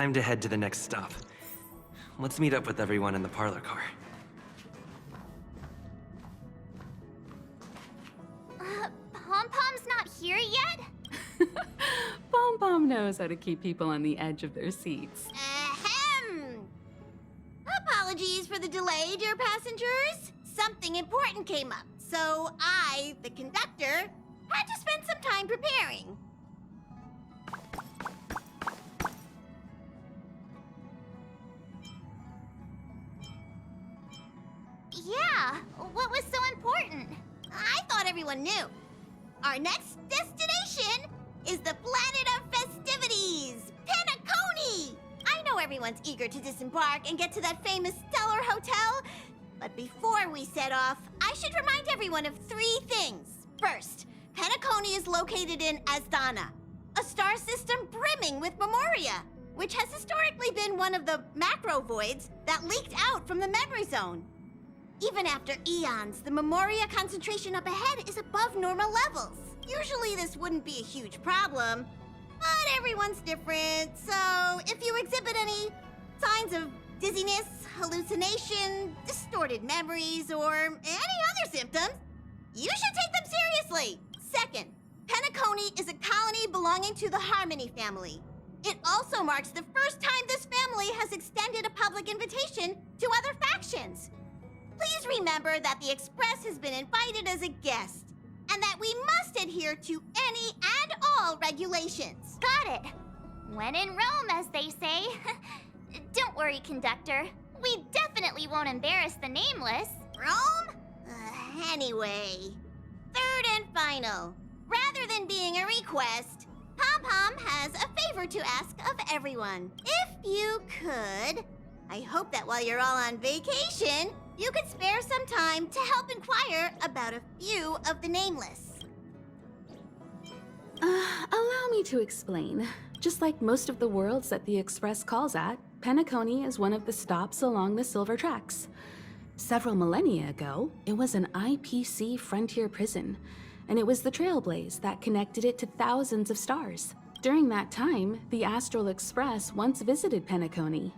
time to head to the next stop. Let's meet up with everyone in the parlor car. Pom-Pom's not here yet? Pom-Pom knows how to keep people on the edge of their seats. Ahem! Apologies for the delay, dear passengers. Something important came up, so I, the conductor, had to spend some time preparing. Yeah, what was so important? I thought everyone knew. Our next destination is the planet of festivities, Penacony! I know everyone's eager to disembark and get to that famous stellar hotel, but before we set off, I should remind everyone of 3 things. First, Penacony is located in Asdana, a star system brimming with Memoria, which has historically been one of the macro voids that leaked out from the memory zone. Even after eons, the Memoria concentration up ahead is above normal levels. Usually this wouldn't be a huge problem, but everyone's different, so if you exhibit any signs of dizziness, hallucination, distorted memories, or any other symptoms, you should take them seriously. Second, Penacony is a colony belonging to the Harmony family. It also marks the first time this family has extended a public invitation to other factions. Please remember that the Express has been invited as a guest, and that we must adhere to any and all regulations. Got it. When in Rome, as they say. Don't worry, conductor. We definitely won't embarrass the nameless. Rome? Anyway. Third and final. Rather than being a request, Pom-Pom has a favor to ask of everyone. If you could, I hope that while you're all on vacation, you could spare some time to help inquire about a few of the nameless. Allow me to explain. Just like most of the worlds that the Express calls at, Penacony is one of the stops along the Silver Tracks. Several millennia ago, it was an IPC frontier prison, and it was the Trailblaze that connected it to thousands of stars. During that time, the Astral Express once visited Penacony.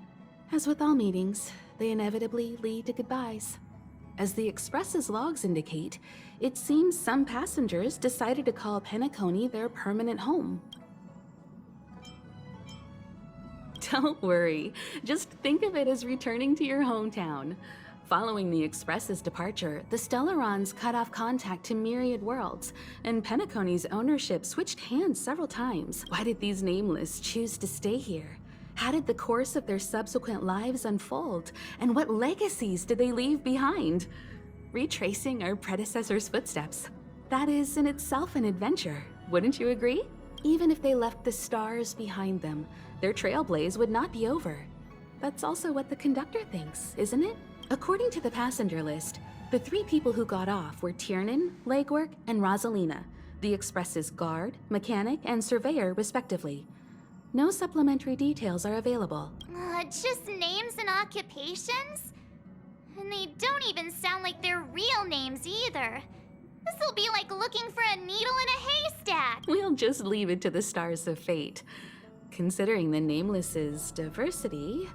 As with all meetings, they inevitably lead to goodbyes. As the Express's logs indicate, it seems some passengers decided to call Penacony their permanent home. Don't worry, just think of it as returning to your hometown. Following the Express's departure, the Stellarons cut off contact to myriad worlds, and Penacony's ownership switched hands several times. Why did these nameless choose to stay here? How did the course of their subsequent lives unfold? And what legacies did they leave behind? Retracing our predecessors' footsteps. That is in itself an adventure, wouldn't you agree? Even if they left the stars behind them, their trailblaze would not be over. That's also what the conductor thinks, isn't it? According to the passenger list, the 3 people who got off were Tiernan, Legwork, and Rosalina, the Express's guard, mechanic, and surveyor respectively. No supplementary details are available. Just names and occupations? And they don't even sound like their real names either. This'll be like looking for a needle in a haystack. We'll just leave it to the stars of fate. Considering the Nameless's diversity,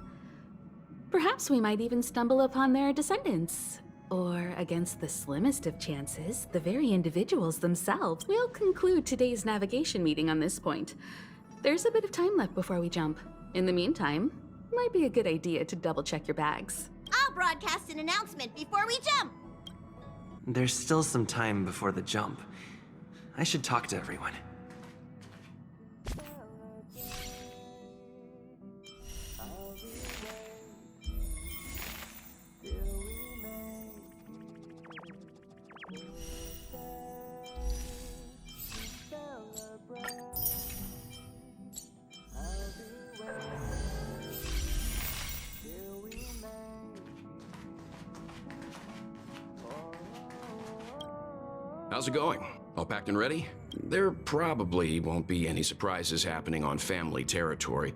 perhaps we might even stumble upon their descendants. Or, against the slimmest of chances, the very individuals themselves. We'll conclude today's navigation meeting on this point. There's a bit of time left before we jump. In the meantime, might be a good idea to double-check your bags. I'll broadcast an announcement before we jump. There's still some time before the jump. I should talk to everyone. How's it going? All packed and ready? There probably won't be any surprises happening on family territory,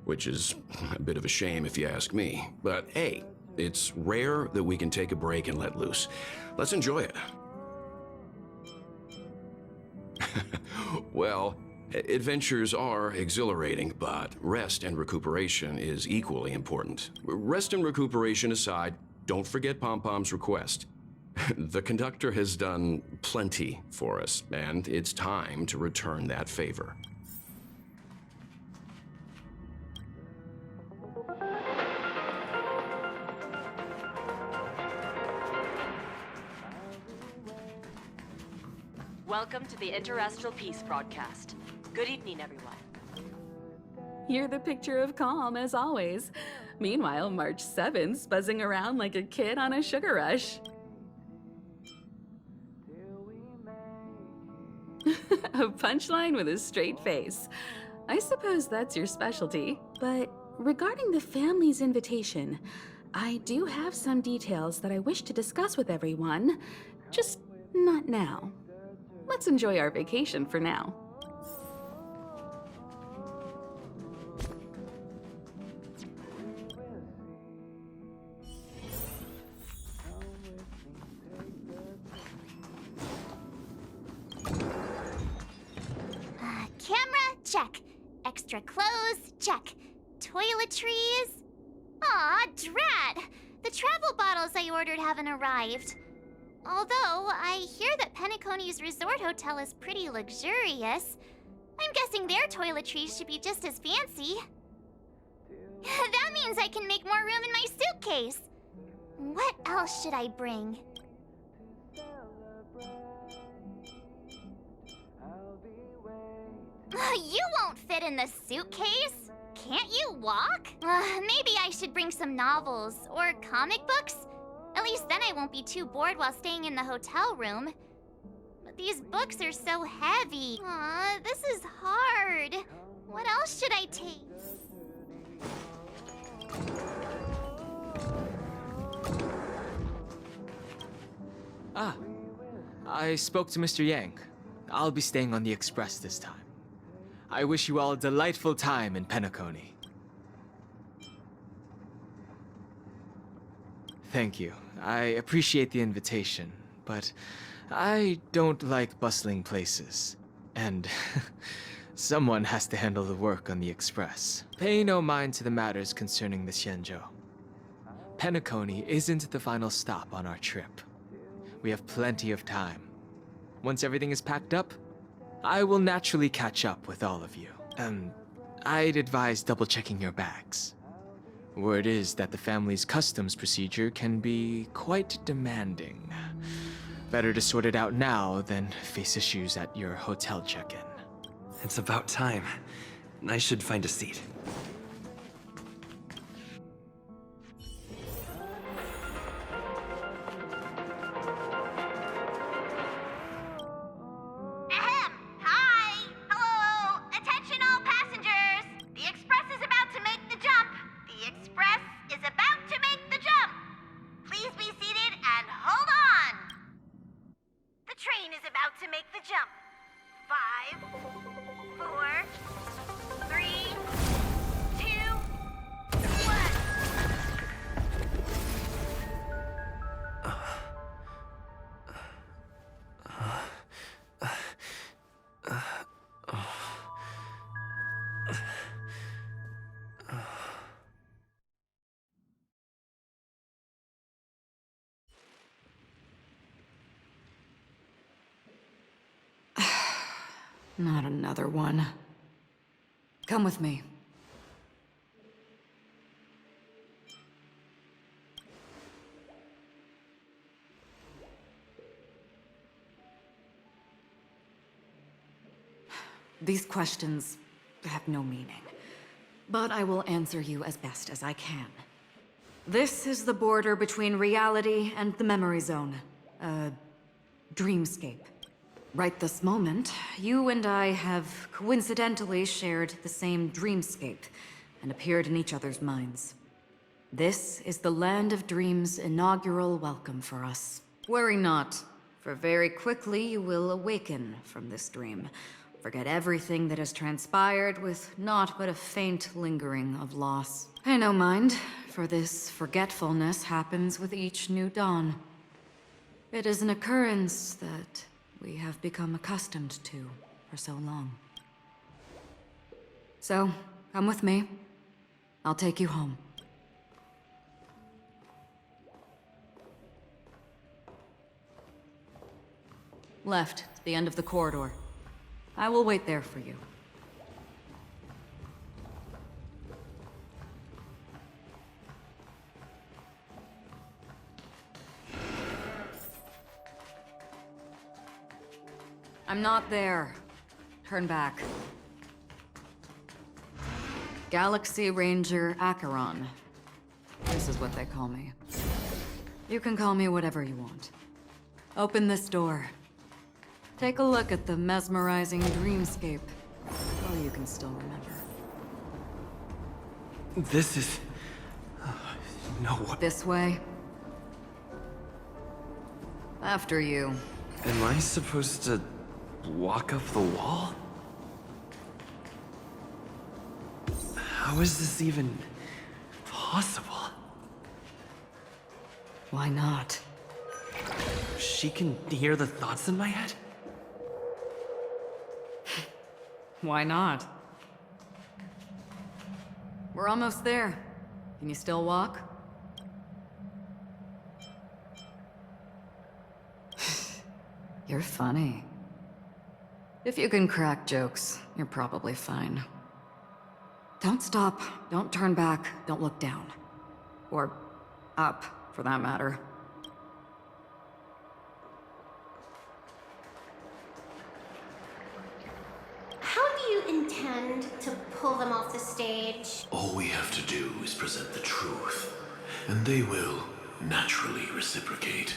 which is a bit of a shame if you ask me. But hey, it's rare that we can take a break and let loose. Let's enjoy it. Well, Adventures are exhilarating, but rest and recuperation is equally important. Rest and recuperation aside, don't forget Pom-Pom's request. The conductor has done plenty for us, and it's time to return that favor. Welcome to the Interastral Peace broadcast. Good evening, everyone. You're the picture of calm, as always. Meanwhile, March 7th's buzzing around like a kid on a sugar rush. A punchline with a straight face. I suppose that's your specialty. But regarding the family's invitation, I do have some details that I wish to discuss with everyone. Just not now. Let's enjoy our vacation for now. Camera, check. Extra clothes, check. Toiletries. Aw, drat! The travel bottles I ordered haven't arrived. Although, I hear that Penacony's resort hotel is pretty luxurious. I'm guessing their toiletries should be just as fancy. That means I can make more room in my suitcase. What else should I bring? You won't fit in the suitcase. Can't you walk? Maybe I should bring some novels or comic books. At least then I won't be too bored while staying in the hotel room. But these books are so heavy. Aw, this is hard. What else should I take? Ah, I spoke to Mr. Yang. I'll be staying on the express this time. I wish you all a delightful time in Penacony. Thank you. I appreciate the invitation, but I don't like bustling places. And someone has to handle the work on the express. Pay no mind to the matters concerning the Xianzhou. Penacony isn't the final stop on our trip. We have plenty of time. Once everything is packed up, I will naturally catch up with all of you. I'd advise double-checking your bags. Word is that the family's customs procedure can be quite demanding. Better to sort it out now than face issues at your hotel check-in. It's about time. I should find a seat. Ahem! Hi! Hello! Attention all passengers! The express is about to make the jump! The express is about to make the jump! Please be seated and hold on! The train is about to make the jump. 5, 4, 3, 2, 1. Not another one. Come with me. These questions have no meaning, but I will answer you as best as I can. This is the border between reality and the memory zone, a dreamscape. Right this moment, you and I have coincidentally shared the same dreamscape and appeared in each other's minds. This is the Land of Dreams' inaugural welcome for us. Worry not, for very quickly you will awaken from this dream. Forget everything that has transpired with naught but a faint lingering of loss. Pay no mind, for this forgetfulness happens with each new dawn. It is an occurrence that we have become accustomed to for so long. So, come with me. I'll take you home. Left, the end of the corridor. I will wait there for you. I'm not there. Turn back. Galaxy Ranger Acheron. This is what they call me. You can call me whatever you want. Open this door. Take a look at the mesmerizing dreamscape. While you can still remember. This is... no way. This way. After you. Am I supposed to walk up the wall? How is this even possible? Why not? She can hear the thoughts in my head? Why not? We're almost there. Can you still walk? You're funny. If you can crack jokes, you're probably fine. Don't stop, don't turn back, don't look down. Or up, for that matter. How do you intend to pull them off the stage? All we have to do is present the truth, and they will naturally reciprocate.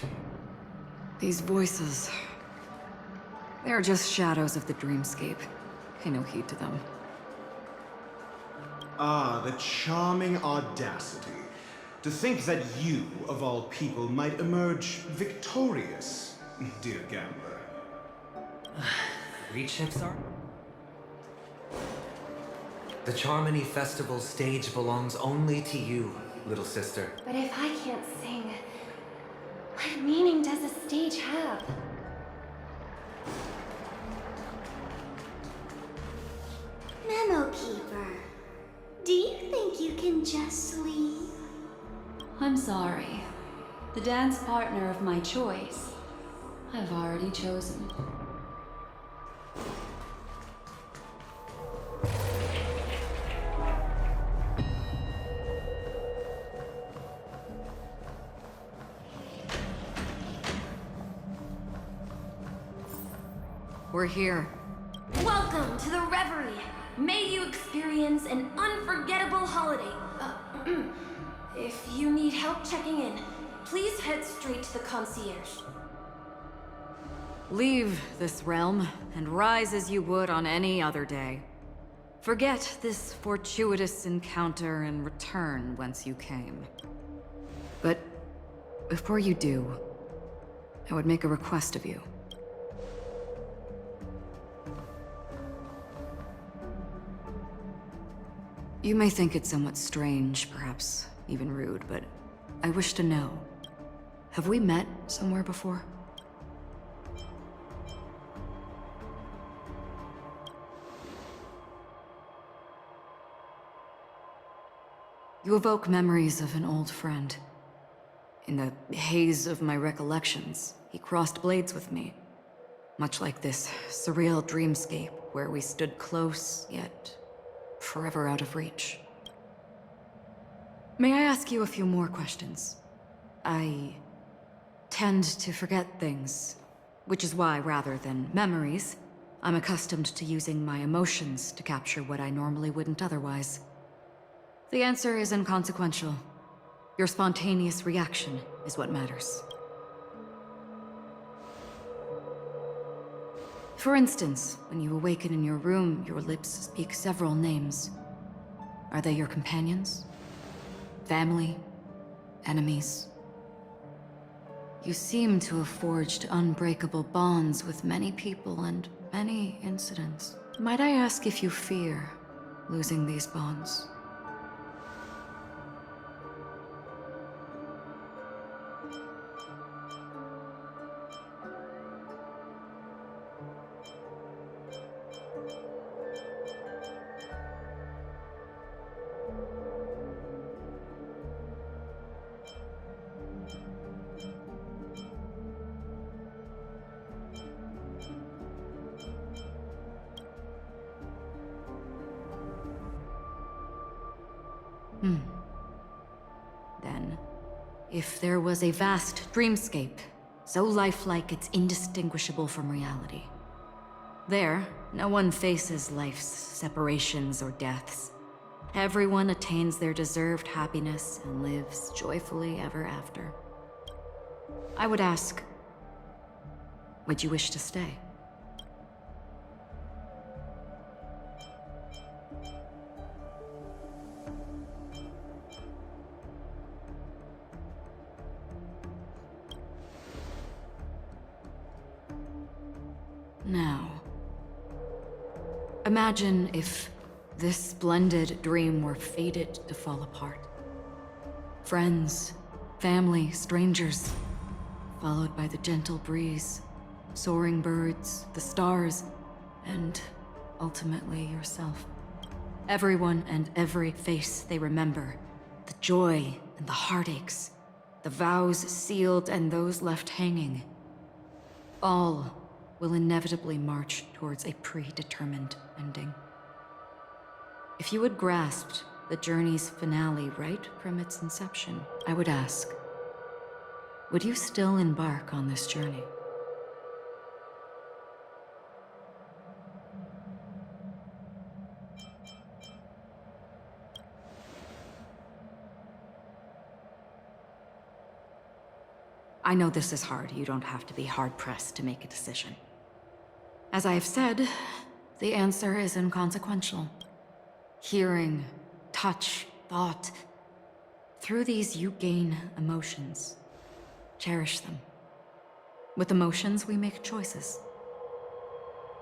These voices... they're just shadows of the dreamscape. Pay no heed to them. Ah, the charming audacity. To think that you, of all people, might emerge victorious, dear gambler. Read ships are? The Charmony Festival stage belongs only to you, little sister. But if I can't sing, what meaning does a stage have? Memo Keeper, do you think you can just leave? I'm sorry. The dance partner of my choice, I've already chosen. We're here. Welcome to the Reverie. May you experience an unforgettable holiday. If you need help checking in, please head straight to the concierge. Leave this realm, and rise as you would on any other day. Forget this fortuitous encounter and return whence you came. But before you do, I would make a request of you. You may think it somewhat strange, perhaps even rude, but I wish to know. Have we met somewhere before? You evoke memories of an old friend. In the haze of my recollections, he crossed blades with me. Much like this surreal dreamscape where we stood close, yet forever out of reach. May I ask you a few more questions? I tend to forget things, which is why, rather than memories, I'm accustomed to using my emotions to capture what I normally wouldn't otherwise. The answer is inconsequential. Your spontaneous reaction is what matters. For instance, when you awaken in your room, your lips speak several names. Are they your companions? Family? Enemies? You seem to have forged unbreakable bonds with many people and many incidents. Might I ask if you fear losing these bonds? Then, if there was a vast dreamscape, so lifelike it's indistinguishable from reality, there, no one faces life's separations or deaths. Everyone attains their deserved happiness and lives joyfully ever after. I would ask, would you wish to stay? Now, imagine if this splendid dream were fated to fall apart. Friends, family, strangers, followed by the gentle breeze, soaring birds, the stars, and ultimately yourself. Everyone and every face they remember, the joy and the heartaches, the vows sealed and those left hanging, all will inevitably march towards a predetermined ending. If you had grasped the journey's finale right from its inception, I would ask, would you still embark on this journey? I know this is hard. You don't have to be hard-pressed to make a decision. As I have said, the answer is inconsequential. Hearing, touch, thought. Through these you gain emotions. Cherish them. With emotions, we make choices.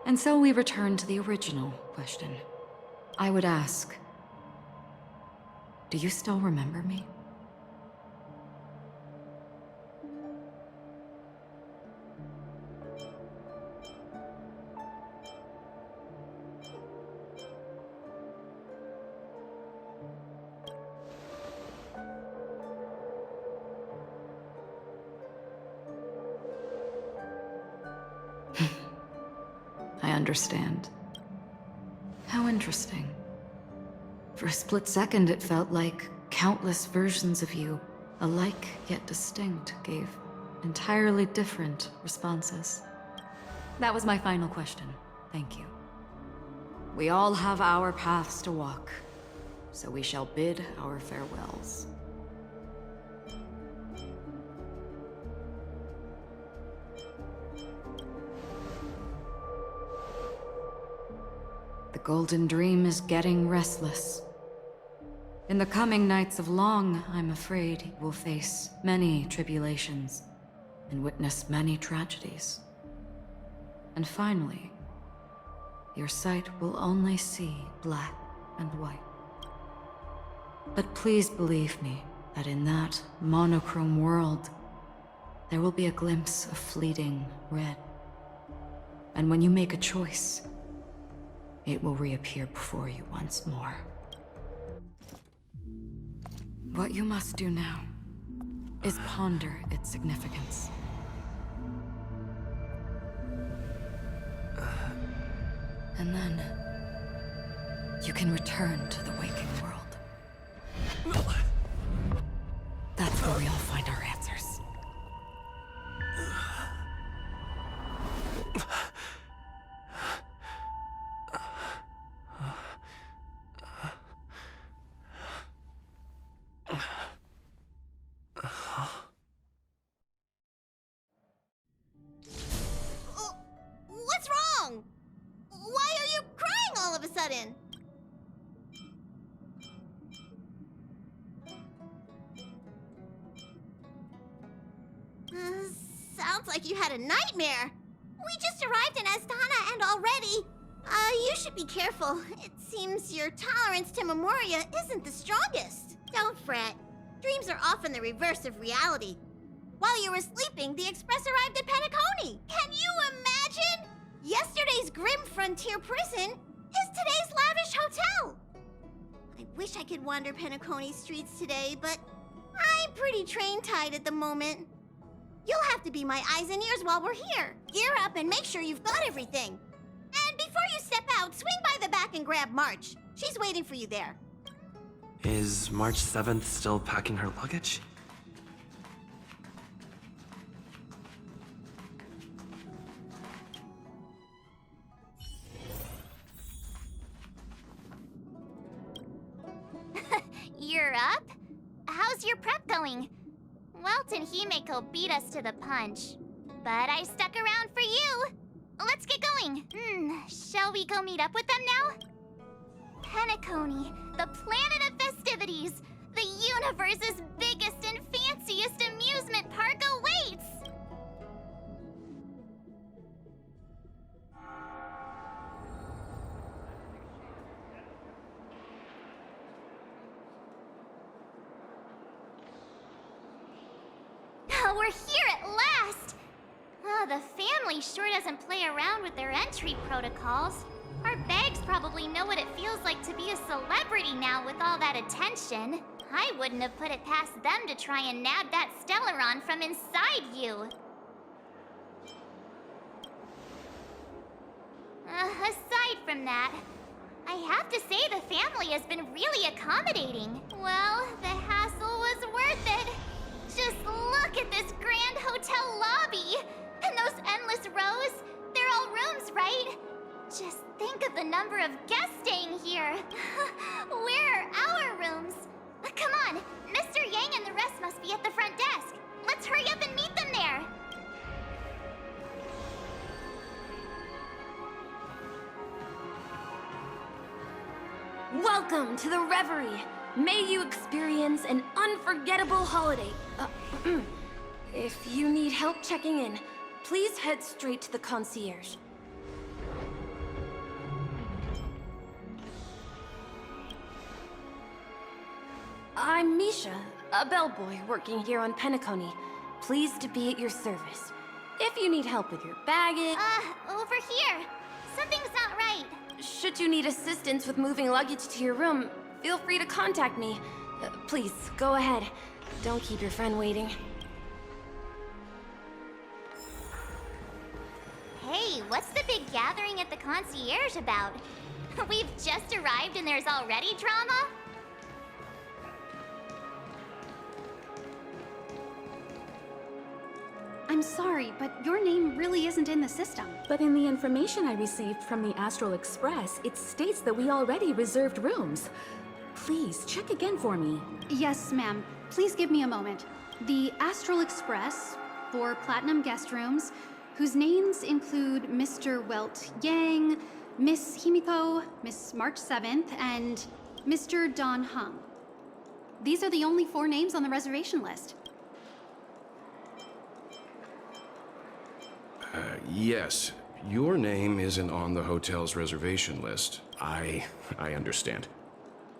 And so we return to the original question. I would ask, do you still remember me? I understand. How interesting. For a split second, it felt like countless versions of you, alike yet distinct, gave entirely different responses. That was my final question. Thank you. We all have our paths to walk, so we shall bid our farewells. The Golden Dream is getting restless. In the coming nights of Long, I'm afraid you will face many tribulations and witness many tragedies. And finally, your sight will only see black and white. But please believe me that in that monochrome world, there will be a glimpse of fleeting red. And when you make a choice, it will reappear before you once more. What you must do now is ponder its significance. And then, you can return to the waking world. That's where we all find our answers. What's wrong? Why are you crying all of a sudden? Sounds like you had a nightmare. We just arrived in Astana and already... you should be careful. It seems your tolerance to Memoria isn't the strongest. Don't fret. Dreams are often the reverse of reality. While you were sleeping, the Express arrived at Penacony. Can you imagine? Yesterday's grim frontier prison is today's lavish hotel. I wish I could wander Penacony's streets today, but I'm pretty train-tied at the moment. You'll have to be my eyes and ears while we're here. Gear up and make sure you've got everything. And before you step out, swing by the back and grab March. She's waiting for you there. Is March 7th still packing her luggage? You're up? How's your prep going? Welt and Himeko beat us to the punch, but I stuck around for you. Let's get going. Shall we go meet up with them now? Penacony, the planet of festivities, the universe's biggest and fanciest amusement park awaits! We're here at last! Oh, the family sure doesn't play around with their entry protocols. Our bags probably know what it feels like to be a celebrity now with all that attention. I wouldn't have put it past them to try and nab that Stellaron from inside you. Aside from that, I have to say the family has been really accommodating. Well, the hassle was worth it. Just look at this grand hotel lobby! And those endless rows, they're all rooms, right? Just think of the number of guests staying here. Where are our rooms? Come on, Mr. Yang and the rest must be at the front desk. Let's hurry up and meet them there. Welcome to the Reverie. May you experience an unforgettable holiday. If you need help checking in, please head straight to the concierge. I'm Misha, a bellboy working here on Penacony. Pleased to be at your service. If you need help with your baggage... Over here. Something's not right. Should you need assistance with moving luggage to your room, feel free to contact me. Please, go ahead. Don't keep your friend waiting. Hey, what's the big gathering at the concierge about? We've just arrived and there's already drama? I'm sorry, but your name really isn't in the system. But in the information I received from the Astral Express, it states that we already reserved rooms. Please, check again for me. Yes, ma'am. Please give me a moment. The Astral Express, for Platinum guest rooms, whose names include Mr. Welt Yang, Miss Himiko, Miss March 7th, and Mr. Don Hung. These are the only 4 names on the reservation list. Yes. Your name isn't on the hotel's reservation list. I understand.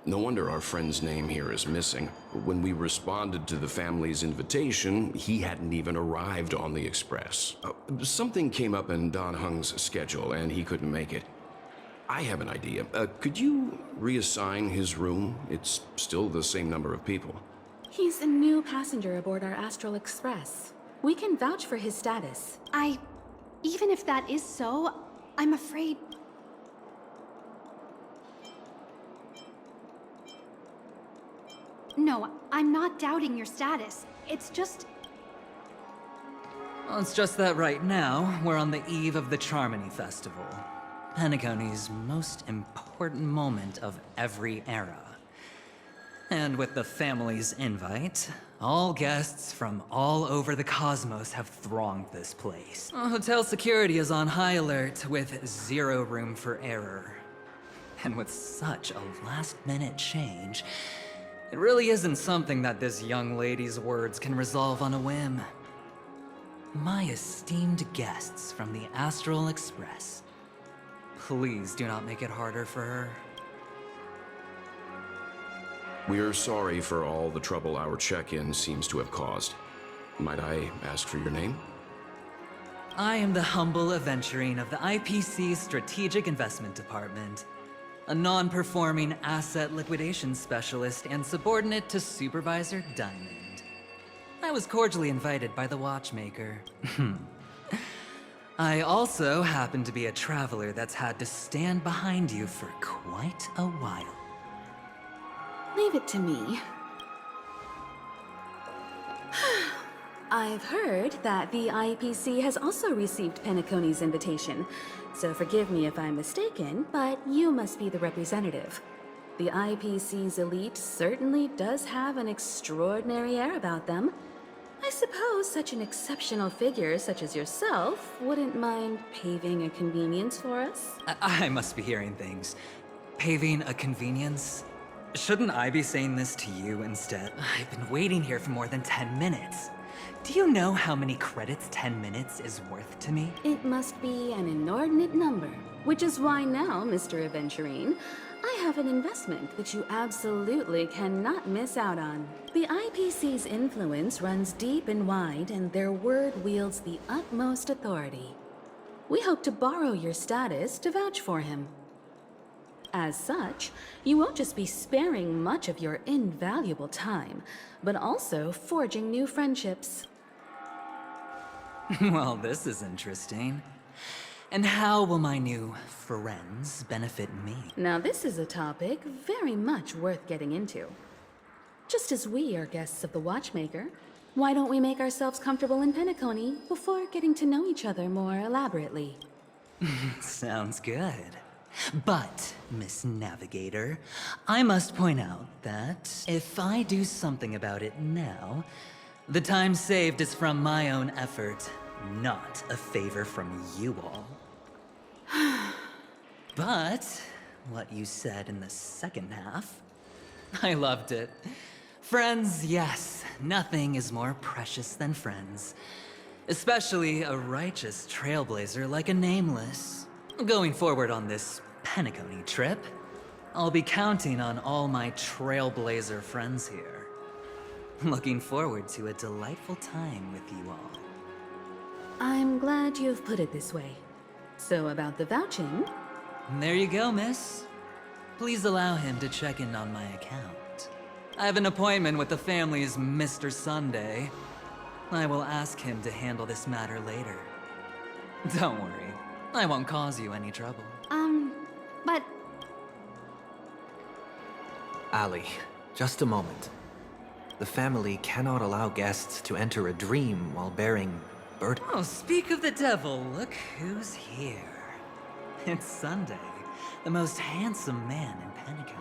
No wonder our friend's name here is missing. When we responded to the family's invitation, he hadn't even arrived on the express. Something came up in Don Hung's schedule, and he couldn't make it. I have an idea. Could you reassign his room? It's still the same number of people. He's a new passenger aboard our Astral Express. We can vouch for his status. Even if that is so, I'm afraid... No, I'm not doubting your status. It's just... Well, it's just that right now, we're on the eve of the Charmony Festival. Penacony's most important moment of every era. And with the family's invite, all guests from all over the cosmos have thronged this place. Hotel security is on high alert with 0 room for error. And with such a last-minute change, it really isn't something that this young lady's words can resolve on a whim. My esteemed guests from the Astral Express, please do not make it harder for her. We're sorry for all the trouble our check-in seems to have caused. Might I ask for your name? I am the humble aventurine of the IPC's Strategic Investment Department, a non-performing asset liquidation specialist and subordinate to Supervisor Diamond. I was cordially invited by the watchmaker. I also happen to be a traveler that's had to stand behind you for quite a while. Leave it to me. I've heard that the IPC has also received Penacony's invitation, so forgive me if I'm mistaken, but you must be the representative. The IPC's elite certainly does have an extraordinary air about them. I suppose such an exceptional figure such as yourself wouldn't mind paving a convenience for us? I must be hearing things. Paving a convenience? Shouldn't I be saying this to you instead? I've been waiting here for more than 10 minutes. Do you know how many credits 10 minutes is worth to me? It must be an inordinate number, which is why now, Mr. Aventurine, I have an investment that you absolutely cannot miss out on. The IPC's influence runs deep and wide, and their word wields the utmost authority. We hope to borrow your status to vouch for him. As such, you won't just be sparing much of your invaluable time, but also forging new friendships. Well, this is interesting. And how will my new friends benefit me? Now this is a topic very much worth getting into. Just as we are guests of the Watchmaker, why don't we make ourselves comfortable in Penacony before getting to know each other more elaborately? Sounds good. But, Miss Navigator, I must point out that if I do something about it now, the time saved is from my own effort, not a favor from you all. But, what you said in the second half, I loved it. Friends, yes, nothing is more precious than friends. Especially a righteous trailblazer like a Nameless. Going forward on this Penacony trip, I'll be counting on all my trailblazer friends here. Looking forward to a delightful time with you all. I'm glad you've put it this way. So about the vouching... There you go, miss. Please allow him to check in on my account. I have an appointment with the family's Mr. Sunday. I will ask him to handle this matter later. Don't worry, I won't cause you any trouble. But... Ali, just a moment. The family cannot allow guests to enter a dream while bearing burden. Oh, speak of the devil, look who's here. It's Sunday, the most handsome man in Penacony.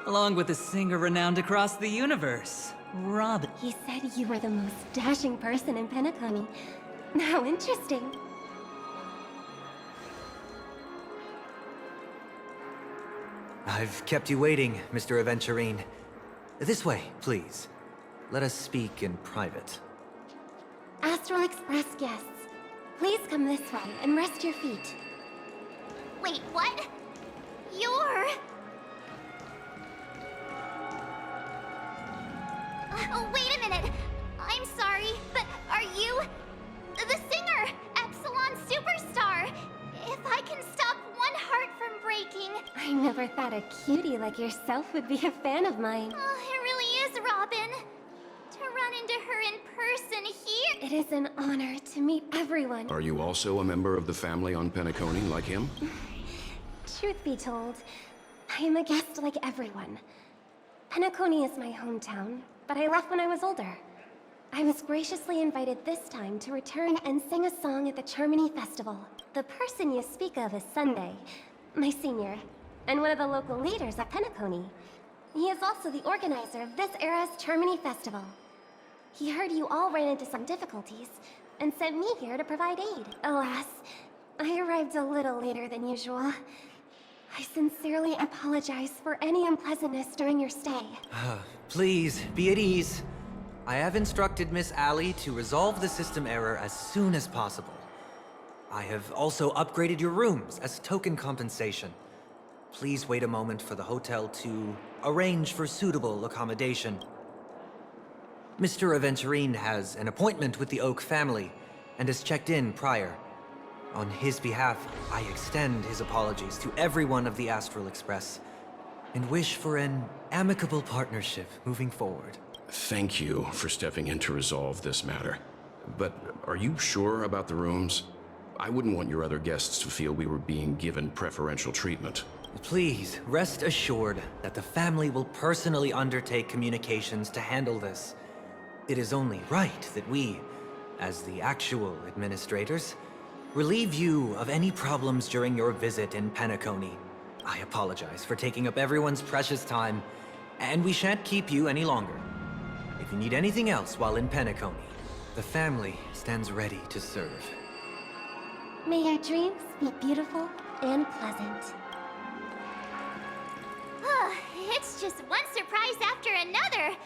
Along with a singer renowned across the universe, Robin. He said you were the most dashing person in Penacony. How interesting. I've kept you waiting, Mr. Aventurine. This way, please. Let us speak in private. Astral Express guests, please come this way and rest your feet. Wait, what? You're... Oh, wait a minute. I'm sorry, but are you... the singer, Epsilon Superstar? If I can stop one heart from breaking... I never thought a cutie like yourself would be a fan of mine. Oh, it really is, Robin. To run into her in person here... It is an honor to meet everyone. Are you also a member of the family on Penacony, like him? Truth be told, I am a guest like everyone. Penacony is my hometown, but I left when I was older. I was graciously invited this time to return and sing a song at the Charmony Festival. The person you speak of is Sunday, my senior, and one of the local leaders at Penacony. He is also the organizer of this era's Charmony Festival. He heard you all ran into some difficulties, and sent me here to provide aid. Alas, I arrived a little later than usual. I sincerely apologize for any unpleasantness during your stay. Please, be at ease. I have instructed Miss Ali to resolve the system error as soon as possible. I have also upgraded your rooms as token compensation. Please wait a moment for the hotel to arrange for suitable accommodation. Mr. Aventurine has an appointment with the Oak family and has checked in prior. On his behalf, I extend his apologies to everyone of the Astral Express and wish for an amicable partnership moving forward. Thank you for stepping in to resolve this matter. But are you sure about the rooms? I wouldn't want your other guests to feel we were being given preferential treatment. Please, rest assured that the family will personally undertake communications to handle this. It is only right that we, as the actual administrators, relieve you of any problems during your visit in Penacony. I apologize for taking up everyone's precious time, and we shan't keep you any longer. If you need anything else while in Penacony, the family stands ready to serve. May your dreams be beautiful and pleasant. It's just one surprise after another.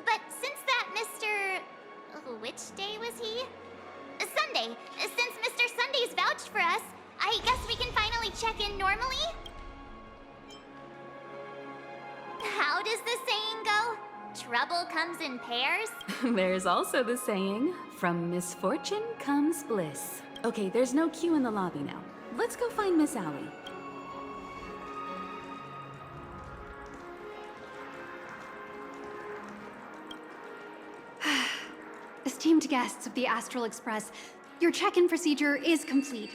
But since that Mr... Which day was he? Sunday. Since Mr. Sunday's vouched for us, I guess we can finally check in normally? How does the saying go? Trouble comes in pairs? There's also the saying, from misfortune comes bliss. Okay, there's no queue in the lobby now. Let's go find Miss Allie. Esteemed guests of the Astral Express, your check-in procedure is complete.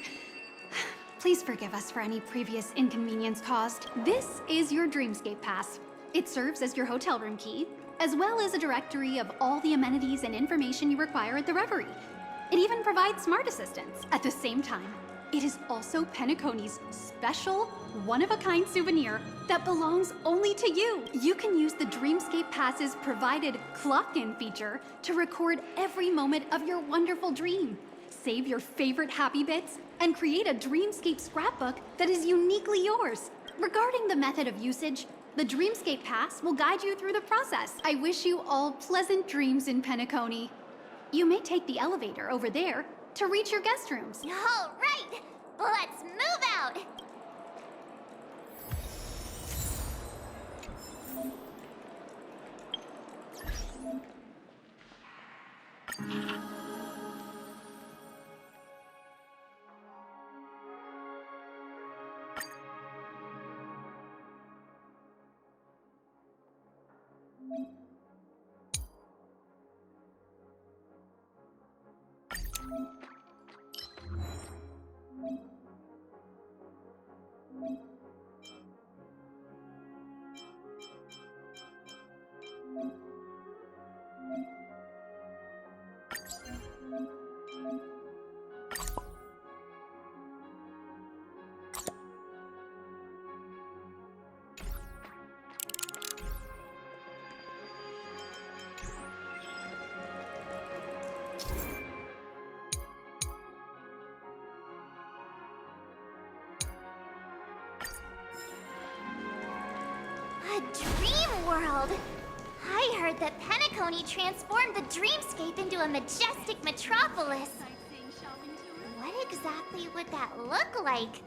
Please forgive us for any previous inconvenience caused. This is your Dreamscape Pass. It serves as your hotel room key, as well as a directory of all the amenities and information you require at the Reverie. It even provides smart assistants at the same time. It is also Penacony's special, one-of-a-kind souvenir that belongs only to you. You can use the Dreamscape Pass's provided clock-in feature to record every moment of your wonderful dream. Save your favorite happy bits and create a Dreamscape scrapbook that is uniquely yours. Regarding the method of usage, the Dreamscape Pass will guide you through the process. I wish you all pleasant dreams in Penacony. You may take the elevator over there to reach your guest rooms. All right, let's move out. A dream world! I heard that Penacony transformed the dreamscape into a majestic metropolis. What exactly would that look like?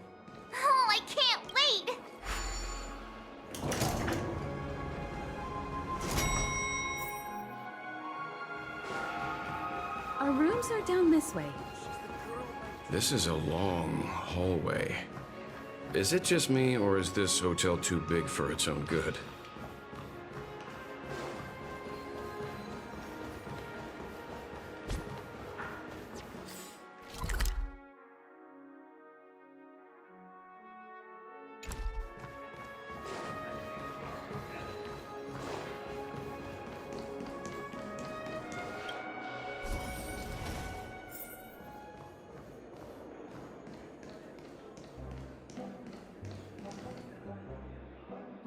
Oh, I can't wait! Our rooms are down this way. This is a long hallway. Is it just me, or is this hotel too big for its own good?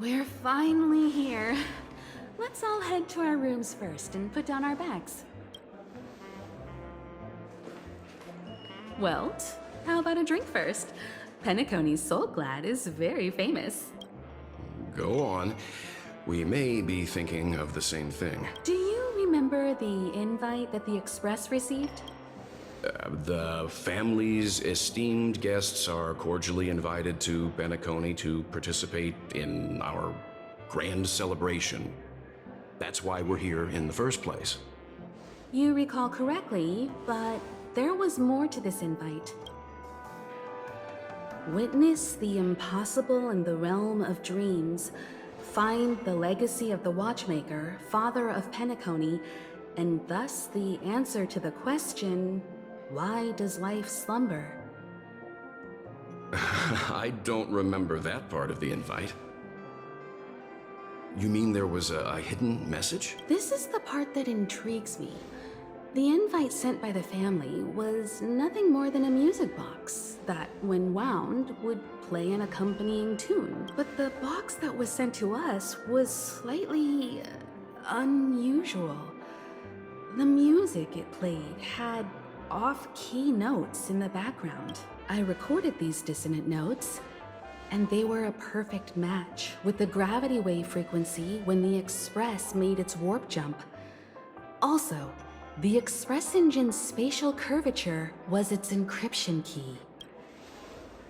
We're finally here. Let's all head to our rooms first and put down our bags. Welt, how about a drink first? Penacony's Soul Glad is very famous. Go on. We may be thinking of the same thing. Do you remember the invite that the Express received? The family's esteemed guests are cordially invited to Penacony to participate in our grand celebration. That's why we're here in the first place. You recall correctly, but there was more to this invite. Witness the impossible in the realm of dreams. Find the legacy of the Watchmaker, father of Penacony, and thus the answer to the question, why does life slumber? I don't remember that part of the invite. You mean there was a hidden message? This is the part that intrigues me. The invite sent by the family was nothing more than a music box that, when wound, would play an accompanying tune. But the box that was sent to us was slightly unusual. The music it played had off-key notes in the background. I recorded these dissonant notes, and they were a perfect match with the gravity wave frequency when the Express made its warp jump. Also, the Express engine's spatial curvature was its encryption key.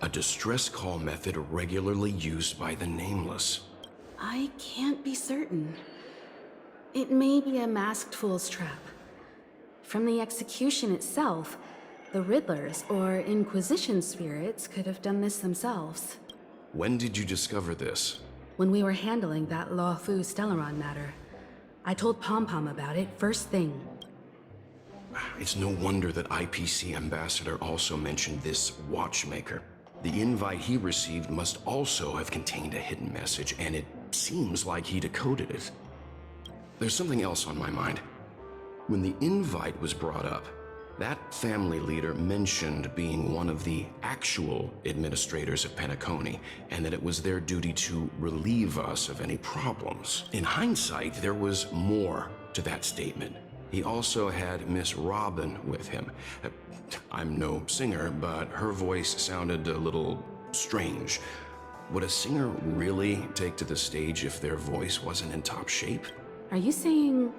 A distress call method regularly used by the Nameless. I can't be certain. It may be a masked fool's trap. From the execution itself, the Riddlers or Inquisition spirits could have done this themselves. When did you discover this? When we were handling that Lawfu Stellaron matter. I told Pom Pom about it first thing. It's no wonder that IPC Ambassador also mentioned this watchmaker. The invite he received must also have contained a hidden message, and it seems like he decoded it. There's something else on my mind. When the invite was brought up, that family leader mentioned being one of the actual administrators of Penacony, and that it was their duty to relieve us of any problems. In hindsight, there was more to that statement. He also had Miss Robin with him. I'm no singer, but her voice sounded a little strange. Would a singer really take to the stage if their voice wasn't in top shape? Are you saying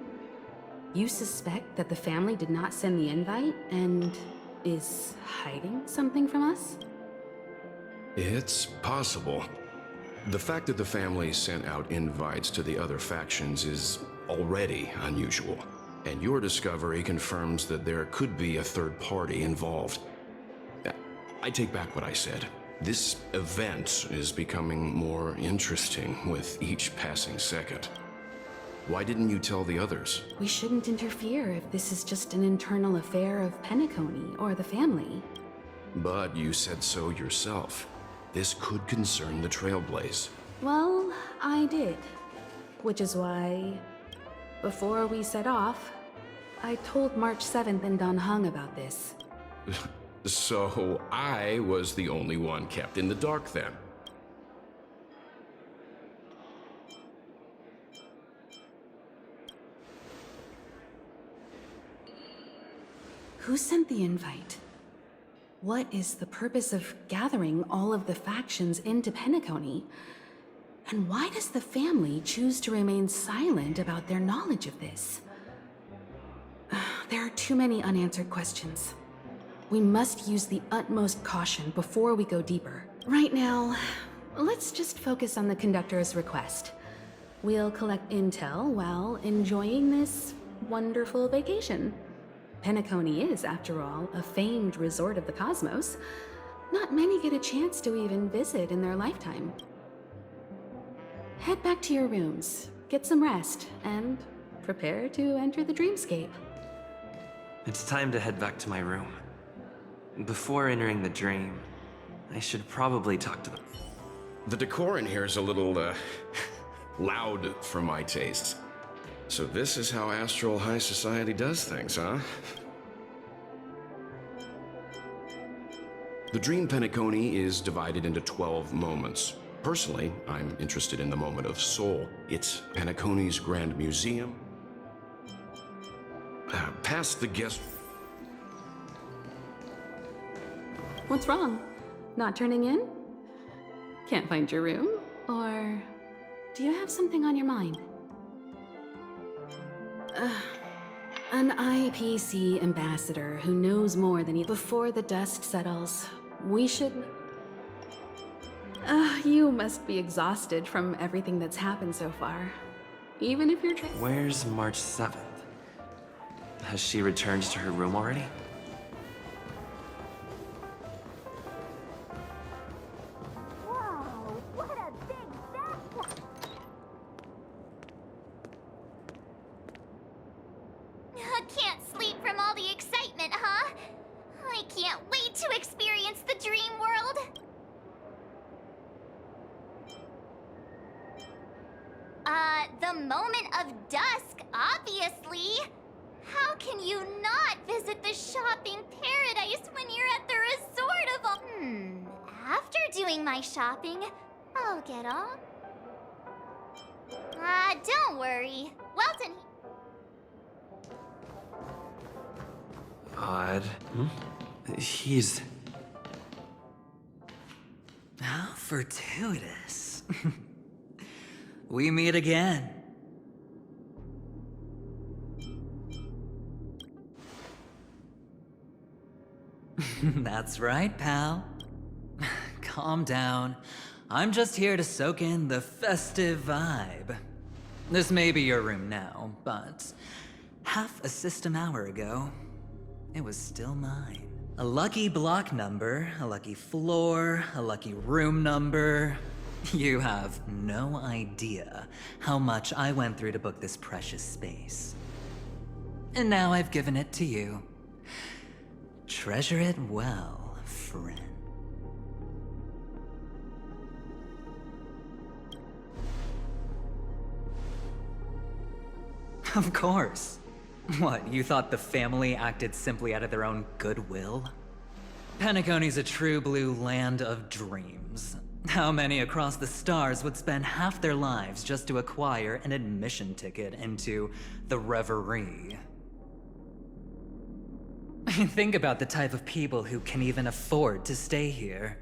you suspect that the family did not send the invite and is hiding something from us? It's possible. The fact that the family sent out invites to the other factions is already unusual. And your discovery confirms that there could be a third party involved. I take back what I said. This event is becoming more interesting with each passing second. Why didn't you tell the others? We shouldn't interfere if this is just an internal affair of Penacony or the family. But you said so yourself. This could concern the Trailblaze. Well, I did. Which is why, before we set off, I told March 7th and Don Hung about this. So I was the only one kept in the dark then. Who sent the invite? What is the purpose of gathering all of the factions into Penacony? And why does the family choose to remain silent about their knowledge of this? There are too many unanswered questions. We must use the utmost caution before we go deeper. Right now, let's just focus on the conductor's request. We'll collect intel while enjoying this wonderful vacation. Penacony is, after all, a famed resort of the cosmos. Not many get a chance to even visit in their lifetime. Head back to your rooms, get some rest, and prepare to enter the dreamscape. It's time to head back to my room. Before entering the dream, I should probably talk to them. The decor in here is a little, loud for my tastes. So this is how Astral High Society does things, huh? The Dream Penacony is divided into 12 moments. Personally, I'm interested in the moment of Soul. It's Penacony's Grand Museum. Past the guest... What's wrong? Not turning in? Can't find your room? Or do you have something on your mind? An IPC ambassador who knows more than you. Before the dust settles, we should... you must be exhausted from everything that's happened so far. Even if you're Where's March 7th? Has she returned to her room already? Whoa, what a big backpack! Can't sleep from all the excitement, huh? I can't wait to experience the dream world. moment of dusk, obviously. How can you not visit the shopping paradise when you're at the resort of all... After doing my shopping, I'll get on. Don't worry. Welton... Odd. He's... How fortuitous. We meet again. That's right, pal. Calm down. I'm just here to soak in the festive vibe. This may be your room now, but half a system hour ago, it was still mine. A lucky block number, a lucky floor, a lucky room number. You have no idea how much I went through to book this precious space. And now I've given it to you. Treasure it well, friend. Of course. What, you thought the family acted simply out of their own goodwill? Penacony's a true blue land of dreams. How many across the stars would spend half their lives just to acquire an admission ticket into the Reverie? Think about the type of people who can even afford to stay here.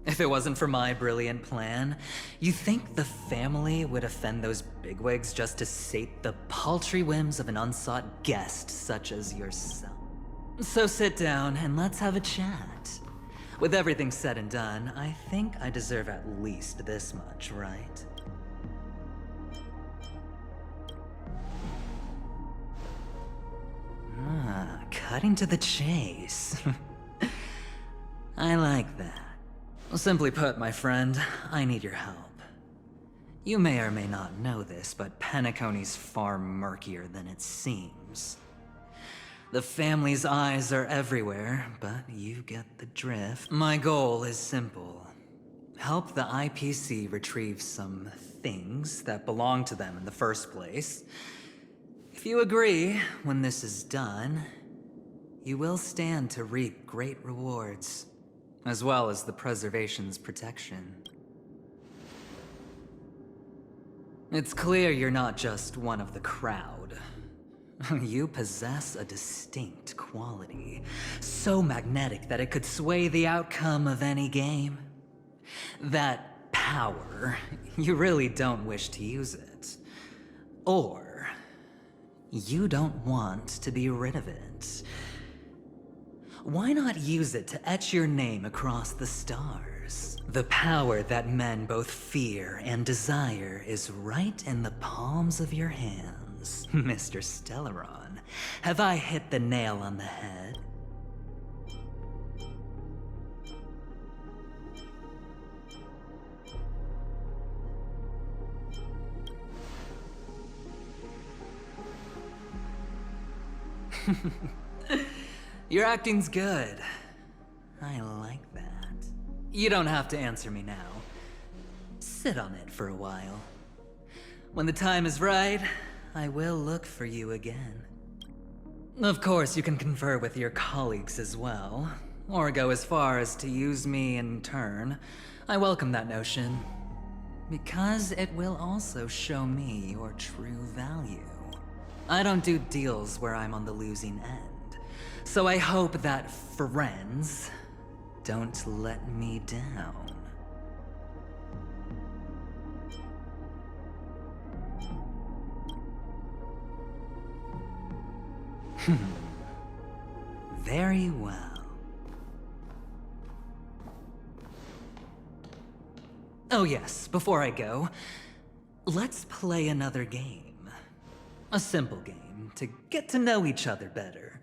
If it wasn't for my brilliant plan, you think the family would offend those bigwigs just to sate the paltry whims of an unsought guest such as yourself? So sit down and let's have a chat. With everything said and done, I think I deserve at least this much, right? Cutting to the chase. I like that. Simply put, my friend, I need your help. You may or may not know this, but Penacony's far murkier than it seems. The family's eyes are everywhere, but you get the drift. My goal is simple. Help the IPC retrieve some things that belong to them in the first place. If you agree, when this is done, you will stand to reap great rewards, as well as the preservation's protection. It's clear you're not just one of the crowd. You possess a distinct quality, so magnetic that it could sway the outcome of any game. That power, you really don't wish to use it. Or, you don't want to be rid of it. Why not use it to etch your name across the stars? The power that men both fear and desire is right in the palms of your hands, Mr. Stellaron. Have I hit the nail on the head? Your acting's good. I like that. You don't have to answer me now. Sit on it for a while. When the time is right, I will look for you again. Of course, you can confer with your colleagues as well, or go as far as to use me in turn. I welcome that notion, because it will also show me your true value. I don't do deals where I'm on the losing end, so I hope that friends don't let me down. Very well. Oh yes, before I go, let's play another game. A simple game to get to know each other better.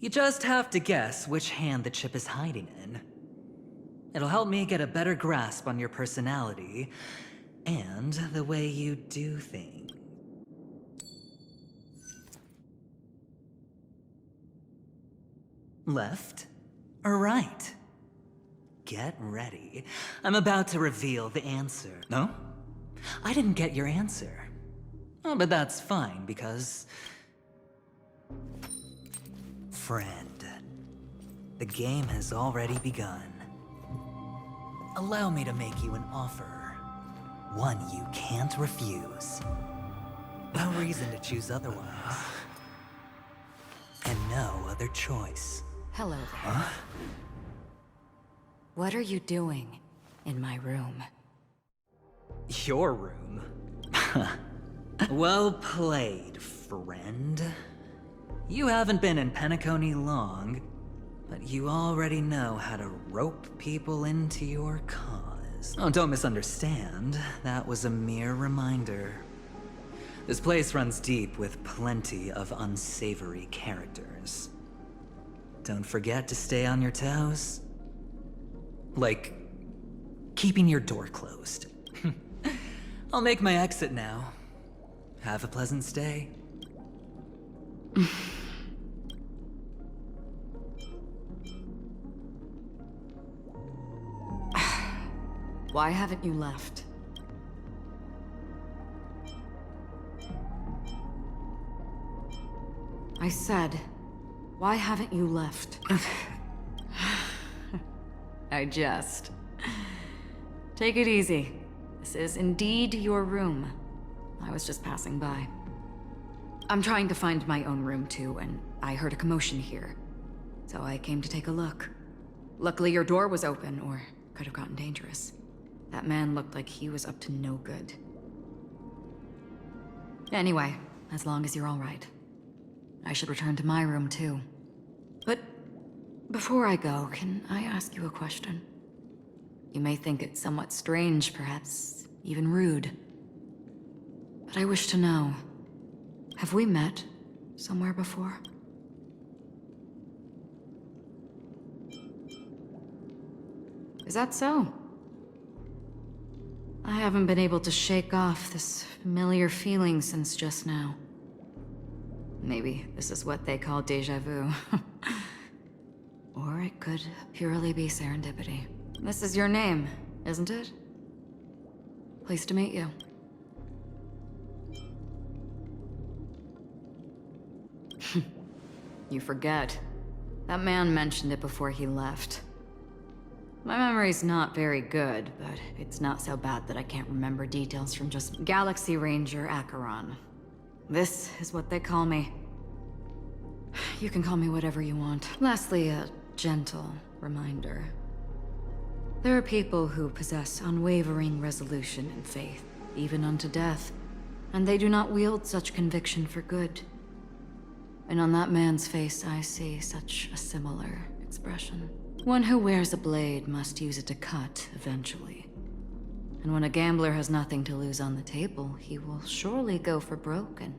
You just have to guess which hand the chip is hiding in. It'll help me get a better grasp on your personality and the way you do things. Left or right? Get ready. I'm about to reveal the answer. No? I didn't get your answer. Oh, but that's fine, because... Friend, the game has already begun. Allow me to make you an offer. One you can't refuse. No reason to choose otherwise. And no other choice. Hello there. Huh? What are you doing in my room? Your room? Well played, friend. You haven't been in Penacony long, but you already know how to rope people into your cause. Oh, don't misunderstand. That was a mere reminder. This place runs deep with plenty of unsavory characters. Don't forget to stay on your toes. Like, keeping your door closed. I'll make my exit now. Have a pleasant stay. Why haven't you left? I said, why haven't you left? I jest. Take it easy. This is indeed your room. I was just passing by. I'm trying to find my own room too, and I heard a commotion here. So I came to take a look. Luckily your door was open, or could have gotten dangerous. That man looked like he was up to no good. Anyway, as long as you're all right. I should return to my room too. But before I go, can I ask you a question? You may think it somewhat strange, perhaps even rude. But I wish to know, have we met somewhere before? Is that so? I haven't been able to shake off this familiar feeling since just now. Maybe this is what they call déjà vu. Or it could purely be serendipity. This is your name, isn't it? Pleased to meet you. You forget. That man mentioned it before he left. My memory's not very good, but it's not so bad that I can't remember details from just Galaxy Ranger Acheron. This is what they call me. You can call me whatever you want. Lastly, a gentle reminder. There are people who possess unwavering resolution and faith, even unto death, and they do not wield such conviction for good. And on that man's face I see such a similar expression. One who wears a blade must use it to cut eventually. And when a gambler has nothing to lose on the table, he will surely go for broke and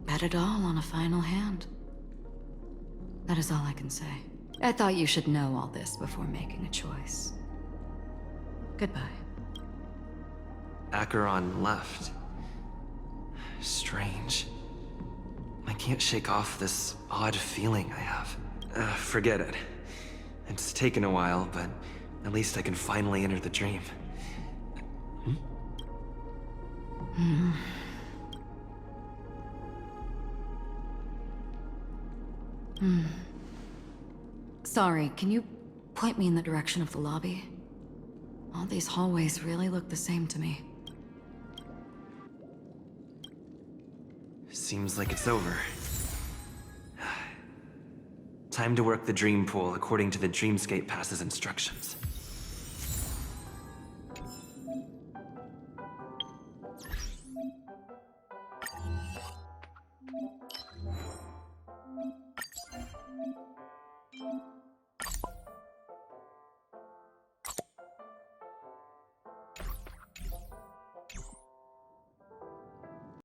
bet it all on a final hand. That is all I can say. I thought you should know all this before making a choice. Goodbye. Acheron left. Strange. I can't shake off this odd feeling I have. Forget it. It's taken a while, but at least I can finally enter the dream. Sorry, can you point me in the direction of the lobby? All these hallways really look the same to me. Seems like it's over. Time to work the dream pool according to the Dreamscape Pass's instructions. Thank you.